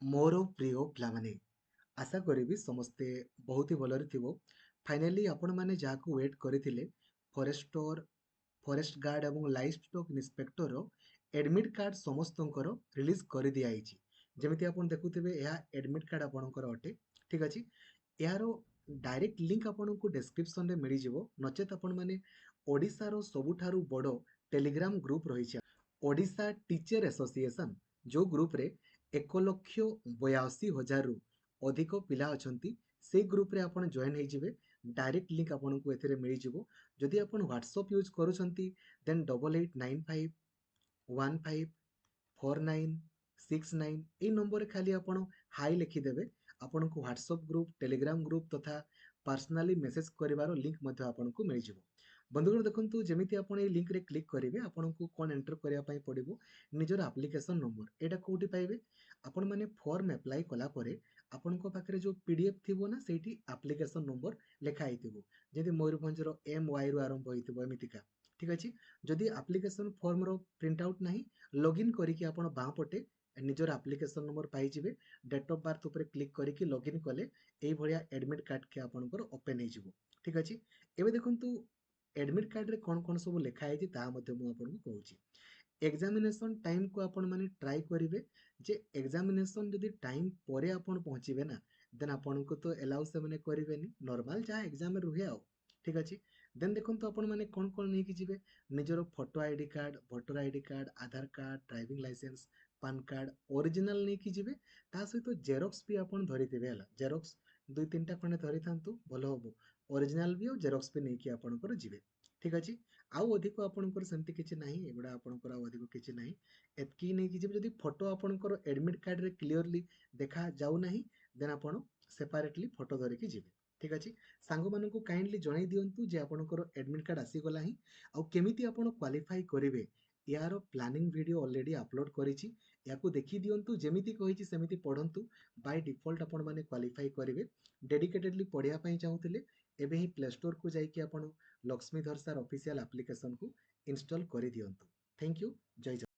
ମୋର ପ୍ରିୟ ପିଲାମାନେ, ଆଶା କରିବି ସମସ୍ତେ ବହୁତ ହି ଭଲରେ ଥିବ। ଫାଇନାଲି ଆପଣମାନେ ଯାହାକୁ ୱେଟ୍ କରିଥିଲେ, ଫରେଷ୍ଟର, ଫରେଷ୍ଟ ଗାର୍ଡ ଏବଂ ଲାଇଫ ଷ୍ଟକ୍ ଇନ୍ସପେକ୍ଟରର ଏଡମିଟ୍ କାର୍ଡ ସମସ୍ତଙ୍କର ରିଲିଜ୍ କରିଦିଆଯାଇଛି। ଯେମିତି ଆପଣ ଦେଖୁଥିବେ, ଏହା ଏଡମିଟ୍ କାର୍ଡ ଆପଣଙ୍କର ଅଟେ। ଠିକ୍ ଅଛି। ଏହାର ଡାଇରେକ୍ଟ ଲିଙ୍କ ଆପଣଙ୍କୁ ଡେସ୍କ୍ରିପସନରେ ମିଳିଯିବ। ନଚେତ୍ ଆପଣମାନେ ଓଡ଼ିଶାର ସବୁଠାରୁ ବଡ଼ ଟେଲିଗ୍ରାମ ଗ୍ରୁପ ରହିଛି, ଓଡ଼ିଶା ଟିଚର ଆସୋସିଏସନ, ଯେଉଁ ଗ୍ରୁପରେ 1,82,000ରୁ ଅଧିକ ପିଲା ଅଛନ୍ତି, ସେଇ ଗ୍ରୁପରେ ଆପଣ ଜଏନ୍ ହେଇଯିବେ। ଡାଇରେକ୍ଟ ଲିଙ୍କ ଆପଣଙ୍କୁ ଏଥିରେ ମିଳିଯିବ। ଯଦି ଆପଣ ହ୍ୱାଟ୍ସଅପ୍ ୟୁଜ୍ କରୁଛନ୍ତି, ଦେନ୍ 8895154969 ଏଇ ନମ୍ବରରେ ଖାଲି ଆପଣ ହାଇ ଲେଖିଦେବେ। ଆପଣଙ୍କୁ ହ୍ୱାଟ୍ସଅପ୍ ଗ୍ରୁପ, ଟେଲିଗ୍ରାମ ଗ୍ରୁପ ତଥା ପର୍ସନାଲି ମେସେଜ କରିବାର ଲିଙ୍କ ମଧ୍ୟ ଆପଣଙ୍କୁ ମିଳିଯିବ। ବନ୍ଧୁଗଣ ଦେଖନ୍ତୁ, ଯେମିତି ଆପଣ ଏଇ ଲିଙ୍କରେ କ୍ଲିକ୍ କରିବେ, ଆପଣଙ୍କୁ କ'ଣ ଏଣ୍ଟର କରିବା ପାଇଁ ପଡ଼ିବ? ନିଜର ଆପ୍ଲିକେସନ ନମ୍ବର। ଏଇଟା କେଉଁଠି ପାଇବେ? ଆପଣମାନେ ଫର୍ମ ଆପ୍ଲାଏ କଲା ପରେ ଆପଣଙ୍କ ପାଖରେ ଯେଉଁ PDF ଥିବ ନା, ସେଇଠି ଆପ୍ଲିକେସନ ନମ୍ବର ଲେଖା ହେଇଥିବ। ଯେମିତି ମୟୂରଭଞ୍ଜର MYରୁ ଆରମ୍ଭ ହେଇଥିବ, ଏମିତିକା। ଠିକ୍ ଅଛି। ଯଦି ଆପ୍ଲିକେସନ ଫର୍ମର ପ୍ରିଣ୍ଟ ଆଉଟ୍ ନାହିଁ, ଲଗ୍ଇନ୍ କରିକି ଆପଣ ବାଁ ପଟେ ନିଜର ଆପ୍ଲିକେସନ ନମ୍ବର ପାଇଯିବେ। ଡେଟ୍ ଅଫ୍ ବାର୍ଥ ଉପରେ କ୍ଲିକ୍ କରିକି ଲଗ୍ଇନ୍ କଲେ ଏଇଭଳିଆ ଏଡମିଟ୍ କାର୍ଡ ଆପଣଙ୍କର ଓପେନ୍ ହେଇଯିବ। ଠିକ୍ ଅଛି। ଏବେ ଦେଖନ୍ତୁ, ଏଡମିଟ୍ କାର୍ଡରେ କ'ଣ ସବୁ ଲେଖା ହେଇଛି ତାହା ମଧ୍ୟ ମୁଁ ଆପଣଙ୍କୁ କହୁଛି। ଏକ୍ସାମିନେସନ୍ ଟାଇମ୍କୁ ଆପଣମାନେ ଟ୍ରାଏ କରିବେ ଯେ ଏକ୍ସାମିନେସନ୍ ଯଦି ଟାଇମ୍ ପରେ ଆପଣ ପହଞ୍ଚିବେ ନା, ଦେନ୍ ଆପଣଙ୍କୁ ତ ଏଲାଉ ସେମାନେ କରିବେନି। ନର୍ମାଲ ଯାହା ଏକ୍ସାମରେ ରୁହେ ଆଉ। ଠିକ୍ ଅଛି। ଦେନ୍ ଦେଖନ୍ତୁ, ଆପଣମାନେ କ'ଣ ନେଇକି ଯିବେ? ନିଜର photo ID card, voter ID card, Aadhaar card, driving licence, PAN card original ନେଇକି ଯିବେ। ତା ସହିତ ଜେରକ୍ସ ବି ଆପଣ ଧରିଥିବେ ହେଲା। ଜେରକ୍ସ 2-3ଟା ଖଣ୍ଡେ ଧରିଥାନ୍ତୁ, ଭଲ ହବ। ଅରିଜିନାଲ ବି ଆଉ ଜେରକ୍ସ ବି ନେଇକି ଆପଣଙ୍କର ଯିବେ। ଠିକ୍ ଅଛି। ଆଉ ଅଧିକ ଆପଣଙ୍କର ସେମିତି କିଛି ନାହିଁ। ଏଗୁଡ଼ା ଆପଣଙ୍କର ଆଉ ଅଧିକ କିଛି ନାହିଁ। ଏତିକି ନେଇକି ଯିବେ। ଯଦି ଫଟୋ ଆପଣଙ୍କର ଏଡମିଟ୍ କାର୍ଡରେ କ୍ଲିଅରଲି ଦେଖାଯାଉନାହିଁ, ଦେନ୍ ଆପଣ ସେପାରେଟଲି ଫଟୋ ଧରିକି ଯିବେ। ଠିକ୍ ଅଛି। ସାଙ୍ଗମାନଙ୍କୁ କାଇଣ୍ଡଲି ଜଣାଇ ଦିଅନ୍ତୁ ଯେ ଆପଣଙ୍କର ଏଡମିଟ୍ କାର୍ଡ ଆସିଗଲା ହିଁ। ଆଉ କେମିତି ଆପଣ କ୍ୱାଲିଫାଇ କରିବେ, ଏହାର ପ୍ଲାନିଂ ଭିଡ଼ିଓ ଅଲରେଡ଼ି ଅପଲୋଡ଼ କରିଛି। ଏହାକୁ ଦେଖି ଦିଅନ୍ତୁ। ଯେମିତି କହିଛି ସେମିତି ପଢ଼ନ୍ତୁ। ବାଇ ଡିଫଲ୍ଟ ଆପଣମାନେ କ୍ୱାଲିଫାଇ କରିବେ। ଡେଡିକେଟେଡଲି ପଢ଼ିବା ପାଇଁ ଚାହୁଁଥିଲେ, ଏବେ ହିଁ ପ୍ଲେ ଷ୍ଟୋରକୁ ଯାଇକି ଆପଣ ଲକ୍ଷ୍ମୀଧର ସାର୍ ଅଫିସିଆଲ ଆପ୍ଲିକେସନକୁ ଇନଷ୍ଟଲ୍ କରିଦିଅନ୍ତୁ। Thank you. ଜୟ ଜଗନ୍ନାଥ।